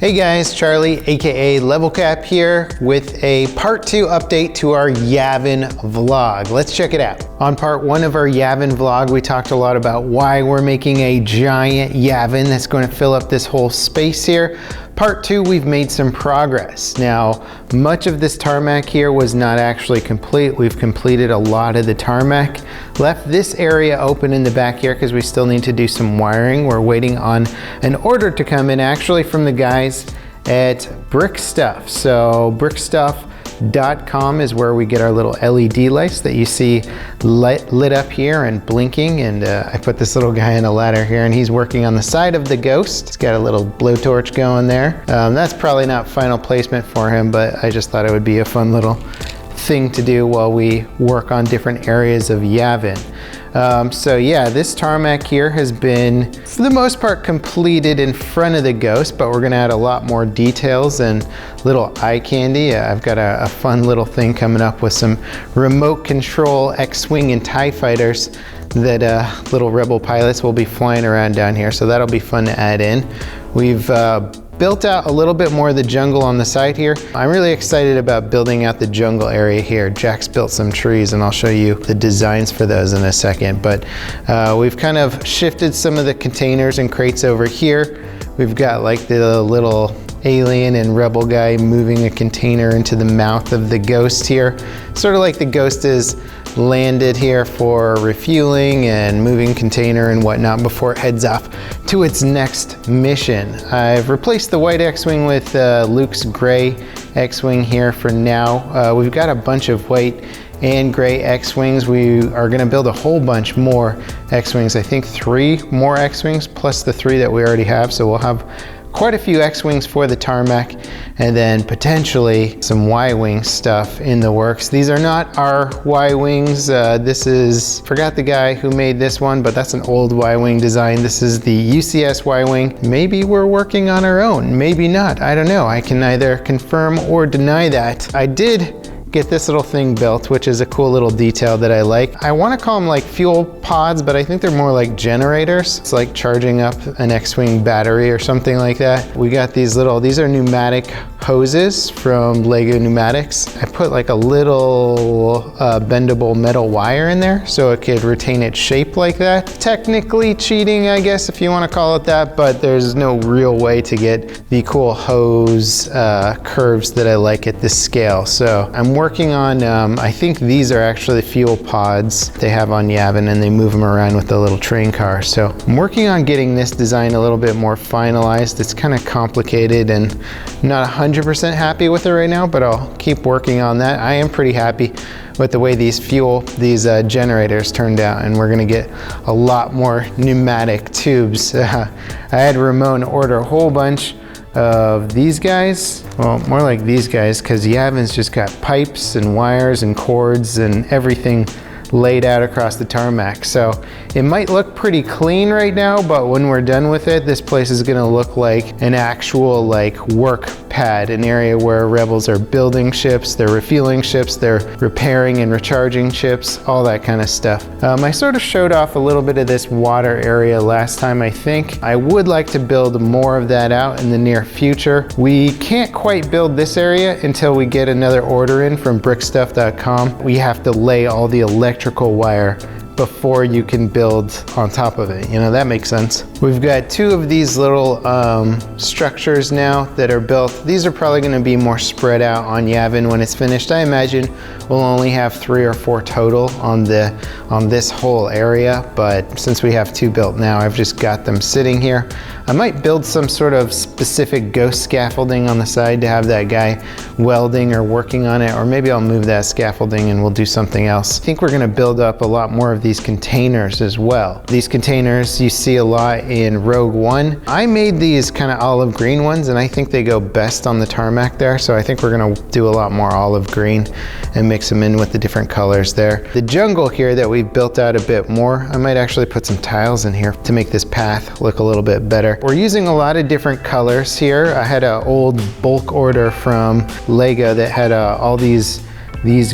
Hey guys, Charlie, aka Level Cap here with a part 2 update to our Yavin vlog. Let's check it out. On part 1 of our Yavin vlog, we talked a lot about why we're making a giant Yavin that's going to fill up this whole space here. Part 2, we've made some progress. Now, much of this tarmac here was not actually complete. We've completed a lot of the tarmac. Left this area open in the back here because we still need to do some wiring. We're waiting on an order to come in actually from the guys at BrickStuff. So BrickStuff.com is where we get our little LED lights that you see lit up here and blinking. And I put this little guy in a ladder here and he's working on the side of the Ghost. He's got a little blowtorch going there. That's probably not final placement for him, but I just thought it would be a fun little thing to do while we work on different areas of Yavin. So yeah, this tarmac here has been, for the most part, completed in front of the Ghost, but we're gonna add a lot more details and little eye candy. I've got a fun little thing coming up with some remote control X-Wing and TIE fighters that little Rebel pilots will be flying around down here, so that'll be fun to add in. We've built out a little bit more of the jungle on the side here. I'm really excited about building out the jungle area here. Jack's built some trees and I'll show you the designs for those in a second, but we've kind of shifted some of the containers and crates over here. We've got like the little alien and rebel guy moving a container into the mouth of the Ghost here. Sort of like the Ghost is landed here for refueling and moving container and whatnot before it heads off to its next mission. I've replaced the white X-Wing with Luke's gray X-Wing here for now. We've got a bunch of white and gray X-Wings. We are gonna build a whole bunch more X-Wings. I think 3 more X-Wings plus the 3 that we already have. So we'll have quite a few X-Wings for the tarmac and then potentially some Y-Wing stuff in the works. These are not our Y-Wings. This is, forgot the guy who made this one, but that's an old Y-Wing design. This is the UCS Y-Wing. Maybe we're working on our own, maybe not. I don't know. I can neither confirm or deny that. I did get this little thing built, which is a cool little detail that I like. I want to call them like fuel pods, but I think they're more like generators. It's like charging up an X-Wing battery or something like that. We got these are pneumatic hoses from Lego Pneumatics. I put like a little bendable metal wire in there so it could retain its shape like that. Technically cheating, I guess, if you want to call it that, but there's no real way to get the cool hose curves that I like at this scale. So I'm working on, I think these are actually fuel pods they have on Yavin and they move them around with the little train car. So I'm working on getting this design a little bit more finalized. It's kind of complicated and not 100% happy with it right now, but I'll keep working on that. I am pretty happy with the way these generators turned out, and we're gonna get a lot more pneumatic tubes. I had Ramon order a whole bunch of these guys, well, more like these guys, because Yavin's just got pipes and wires and cords and everything laid out across the tarmac. So it might look pretty clean right now, but when we're done with it, this place is gonna look like an actual like work pad, an area where rebels are building ships, they're refueling ships, they're repairing and recharging ships, all that kind of stuff. I sort of showed off a little bit of this water area last time, I think. I would like to build more of that out in the near future. We can't quite build this area until we get another order in from BrickStuff.com. We have to lay all the electrical wire before you can build on top of it. You know, that makes sense. We've got 2 of these little structures now that are built. These are probably gonna be more spread out on Yavin when it's finished. I imagine we'll only have 3 or 4 total on this whole area, but since we have 2 built now, I've just got them sitting here. I might build some sort of specific Ghost scaffolding on the side to have that guy welding or working on it, or maybe I'll move that scaffolding and we'll do something else. I think we're gonna build up a lot more of these containers as well. These containers you see a lot in Rogue One. I made these kind of olive green ones and I think they go best on the tarmac there, so I think we're gonna do a lot more olive green and mix them in with the different colors there. The jungle here that we've built out a bit more, I might actually put some tiles in here to make this path look a little bit better. We're using a lot of different colors here. I had an old bulk order from Lego that had all these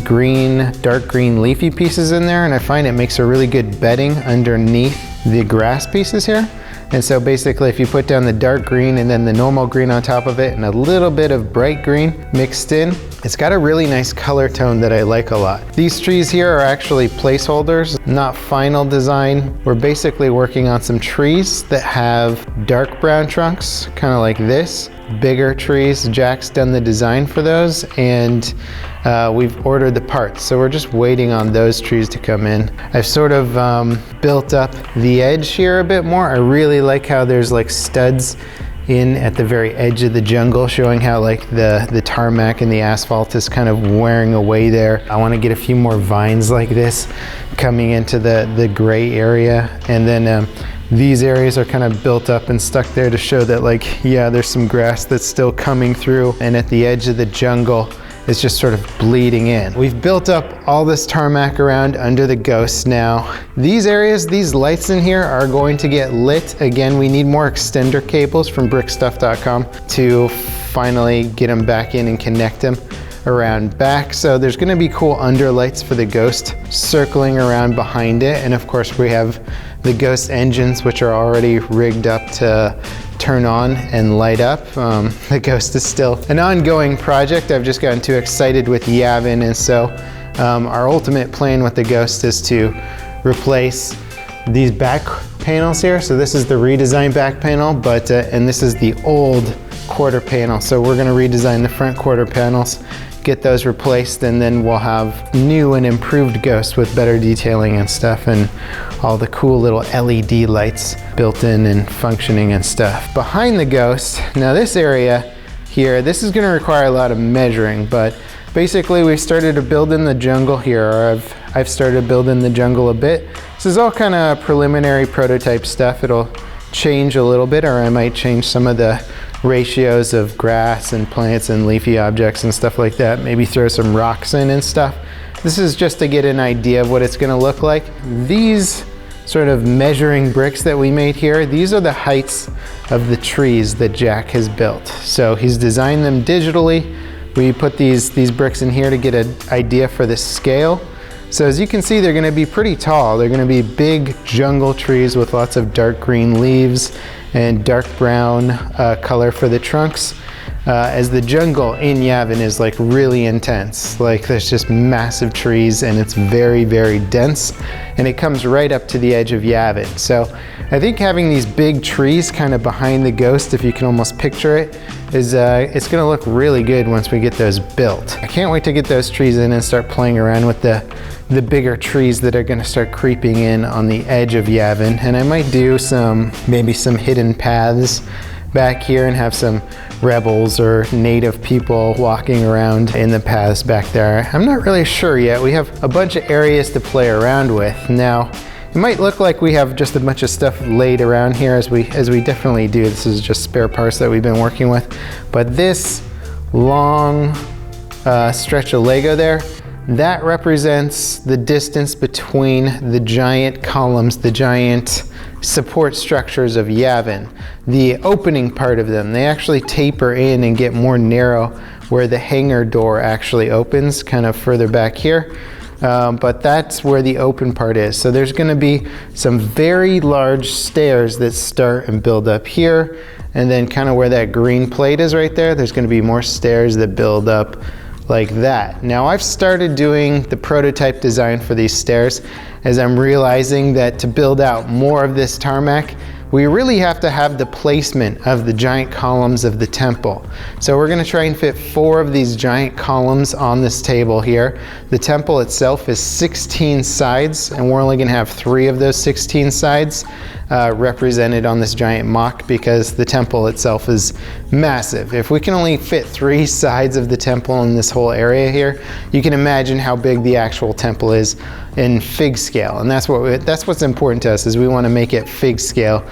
green, dark green leafy pieces in there, and I find it makes a really good bedding underneath the grass pieces here. And so basically if you put down the dark green and then the normal green on top of it and a little bit of bright green mixed in, it's got a really nice color tone that I like a lot. These trees here are actually placeholders, not final design. We're basically working on some trees that have dark brown trunks, kind of like this. Bigger trees, Jack's done the design for those, and we've ordered the parts. So we're just waiting on those trees to come in. I've sort of built up the edge here a bit more. I really like how there's like studs in at the very edge of the jungle, showing how like the tarmac and the asphalt is kind of wearing away there. I want to get a few more vines like this coming into the gray area, and then these areas are kind of built up and stuck there to show that like, yeah, there's some grass that's still coming through, and at the edge of the jungle it's just sort of bleeding in. We've built up all this tarmac around under the ghosts now. These areas, these lights in here are going to get lit. Again, we need more extender cables from BrickStuff.com to finally get them back in and connect them around back. So there's gonna be cool underlights for the ghost circling around behind it. And of course we have the ghost engines, which are already rigged up to turn on and light up. The ghost is still an ongoing project. I've just gotten too excited with Yavin, and so our ultimate plan with the ghost is to replace these back panels here. So this is the redesigned back panel, but and this is the old quarter panel. So we're gonna redesign the front quarter panels, get those replaced, and then we'll have new and improved ghosts with better detailing and stuff, and all the cool little LED lights built in and functioning and stuff. Behind the ghost, now this area here, this is gonna require a lot of measuring, but basically we started to build in the jungle here, or I've started building the jungle a bit. This is all kind of preliminary prototype stuff. It'll change a little bit, or I might change some of the ratios of grass and plants and leafy objects and stuff like that. Maybe throw some rocks in and stuff. This is just to get an idea of what it's gonna look like. These sort of measuring bricks that we made here, these are the heights of the trees that Jack has built. So he's designed them digitally. We put these bricks in here to get an idea for the scale. So as you can see, they're gonna be pretty tall. They're gonna be big jungle trees with lots of dark green leaves and dark brown color for the trunks. As the jungle in Yavin is like really intense. Like there's just massive trees and it's very, very dense, and it comes right up to the edge of Yavin. So I think having these big trees kind of behind the ghost, if you can almost picture it, is it's gonna look really good once we get those built. I can't wait to get those trees in and start playing around with the bigger trees that are gonna start creeping in on the edge of Yavin. And I might do maybe some hidden paths back here and have some rebels or native people walking around in the paths back there. I'm not really sure yet. We have a bunch of areas to play around with. Now, it might look like we have just a bunch of stuff laid around here, as we definitely do. This is just spare parts that we've been working with. But this long stretch of Lego there, that represents the distance between the giant columns, the giant support structures of Yavin. The opening part of them, they actually taper in and get more narrow where the hangar door actually opens, kind of further back here. But that's where the open part is. So there's gonna be some very large stairs that start and build up here, and then kind of where that green plate is right there, there's gonna be more stairs that build up like that. Now I've started doing the prototype design for these stairs as I'm realizing that to build out more of this tarmac, we really have to have the placement of the giant columns of the temple. So we're gonna try and fit 4 of these giant columns on this table here. The temple itself is 16 sides, and we're only gonna have 3 of those 16 sides represented on this giant mock, because the temple itself is massive. If we can only fit 3 sides of the temple in this whole area here, you can imagine how big the actual temple is in fig scale. And that's what's important to us, is we want to make it fig scale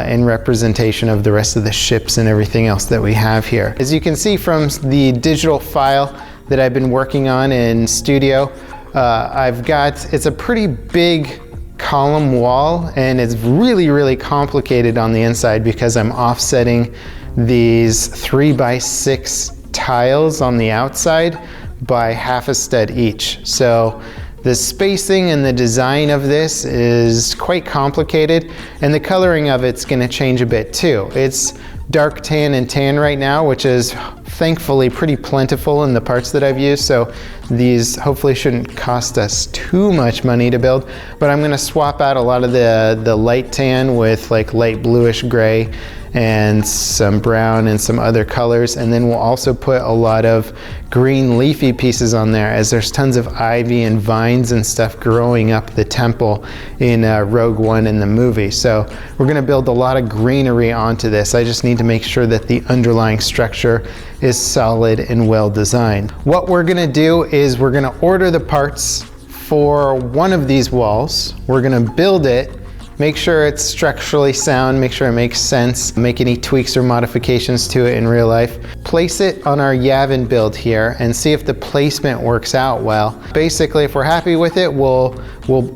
in representation of the rest of the ships and everything else that we have here. As you can see from the digital file that I've been working on in Studio, it's a pretty big column wall, and it's really, really complicated on the inside because I'm offsetting these 3x6 tiles on the outside by half a stud each. So The spacing and the design of this is quite complicated, and the coloring of it's going to change a bit too. It's dark tan and tan right now, which is thankfully pretty plentiful in the parts that I've used, so these hopefully shouldn't cost us too much money to build. But I'm going to swap out a lot of the light tan with like light bluish gray and some brown and some other colors, and then we'll also put a lot of green leafy pieces on there, as there's tons of ivy and vines and stuff growing up the temple in Rogue One in the movie. So we're going to build a lot of greenery onto this. I just need to make sure that the underlying structure is solid and well designed. What we're going to do is we're going to order the parts for one of these walls. We're going to build it, make sure it's structurally sound, make sure it makes sense, make any tweaks or modifications to it in real life. Place it on our Yavin build here and see if the placement works out well. Basically, if we're happy with it, we'll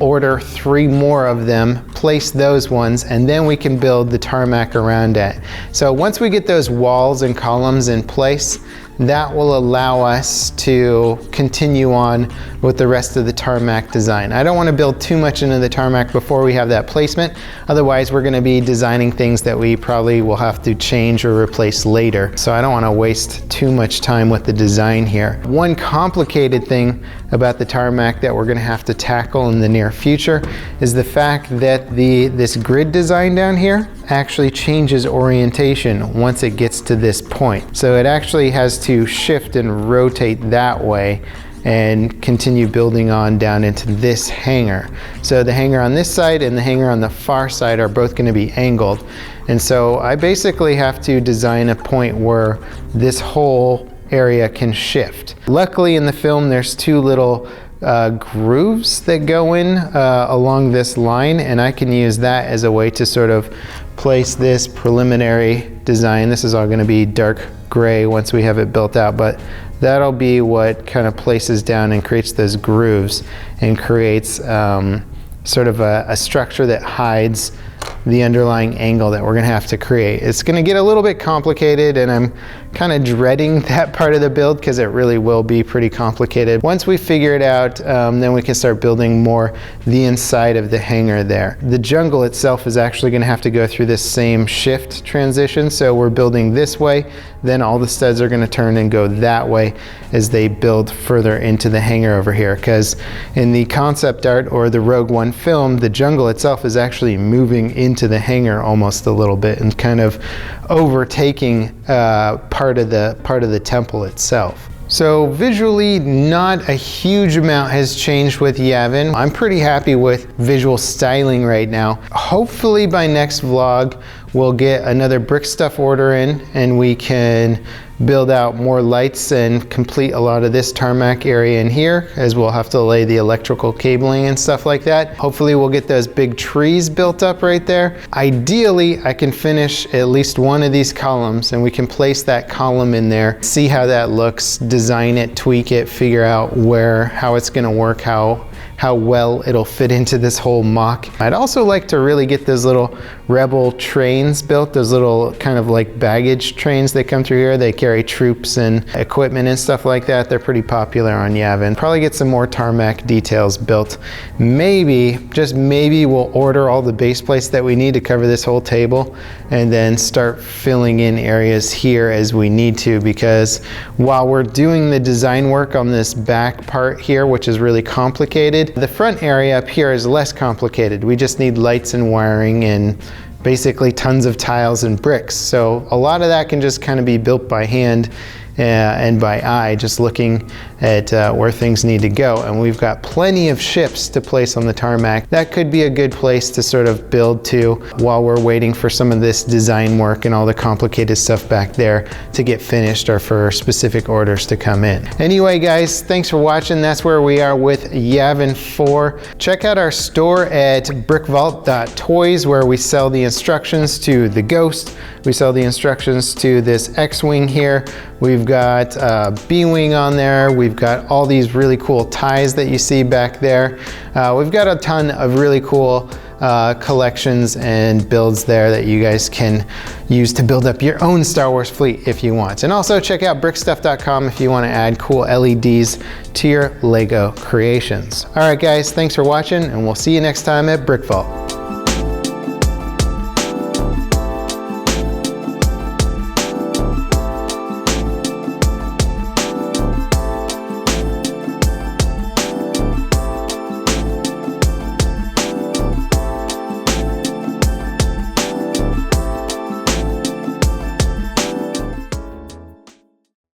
order 3 more of them, place those ones, and then we can build the tarmac around it. So once we get those walls and columns in place, that will allow us to continue on with the rest of the tarmac design. I don't want to build too much into the tarmac before we have that placement. Otherwise, we're going to be designing things that we probably will have to change or replace later. So I don't want to waste too much time with the design here. One complicated thing about the tarmac that we're going to have to tackle in the near future is the fact that this grid design down here actually changes orientation once it gets to this point. So it actually has to shift and rotate that way and continue building on down into this hanger. So the hanger on this side and the hanger on the far side are both going to be angled. And so I basically have to design a point where this whole area can shift. Luckily in the film there's 2 little grooves that go in along this line, and I can use that as a way to sort of place this preliminary design. This is all going to be dark gray once we have it built out, but that'll be what kind of places down and creates those grooves and creates sort of a structure that hides the underlying angle that we're going to have to create. It's going to get a little bit complicated, and I'm kind of dreading that part of the build because it really will be pretty complicated. Once we figure it out, then we can start building more the inside of the hangar there. The jungle itself is actually going to have to go through this same shift transition, so we're building this way, then all the studs are going to turn and go that way as they build further into the hangar over here, because in the concept art or the Rogue One film, the jungle itself is actually moving into the hangar almost a little bit and kind of overtaking part of the temple itself. So visually, not a huge amount has changed with Yavin. I'm pretty happy with visual styling right now. Hopefully by next vlog, we'll get another BrickStuff order in and we can build out more lights and complete a lot of this tarmac area in here, as we'll have to lay the electrical cabling and stuff like that. Hopefully we'll get those big trees built up right there. Ideally, I can finish at least one of these columns and we can place that column in there, see how that looks, design it, tweak it, figure out how it's gonna work, how well it'll fit into this whole mock. I'd also like to really get those little Rebel trains built, those little kind of like baggage trains that come through here. They carry troops and equipment and stuff like that. They're pretty popular on Yavin. Probably get some more tarmac details built. Maybe, just maybe, we'll order all the base plates that we need to cover this whole table and then start filling in areas here as we need to, because while we're doing the design work on this back part here, which is really complicated, the front area up here is less complicated. We just need lights and wiring and basically tons of tiles and bricks. So a lot of that can just kind of be built by hand and by eye, just looking at where things need to go. And we've got plenty of ships to place on the tarmac. That could be a good place to sort of build to while we're waiting for some of this design work and all the complicated stuff back there to get finished or for specific orders to come in. Anyway, guys, thanks for watching. That's where we are with Yavin 4. Check out our store at BrickVault.toys, where we sell the instructions to the Ghost. We sell the instructions to this X-Wing here. We've got B-Wing on there. We've got all these really cool ties that you see back there. We've got a ton of really cool collections and builds there that you guys can use to build up your own Star Wars fleet if you want. And also check out BrickStuff.com if you want to add cool LEDs to your Lego creations. All right guys, thanks for watching, and we'll see you next time at BrickVault.